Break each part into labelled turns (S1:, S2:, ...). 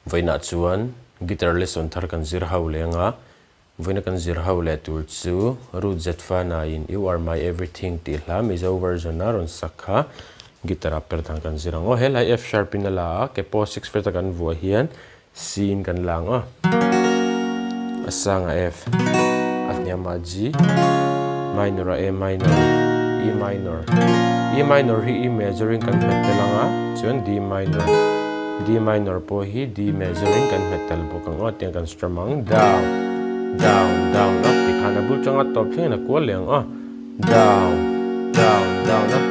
S1: Voina chuan guitar lesson thar kan zir ho lenga voina kan zir ho le tur chu Ruth Z.Fanai in You Are My Everything ti hla Mizo version na ron sakha guitar Perhdan kan zirang helai F sharp in la ke po 6 fret kan vua hian C in kan lang asanga F atnyama G minor A minor E minor hi E majoring kan metelanga chuan D minor po hi D majoring kan metal bokang tiang kan strumang down up ti khana bul changa top thing na ko leng down up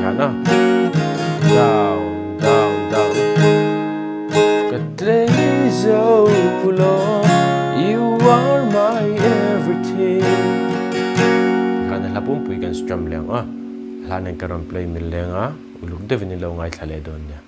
S1: yana down kadlay so long you are my everything kana lapum pui kan strum leng hlanen karon play mil lenga uluk devini lo ngai thale don nya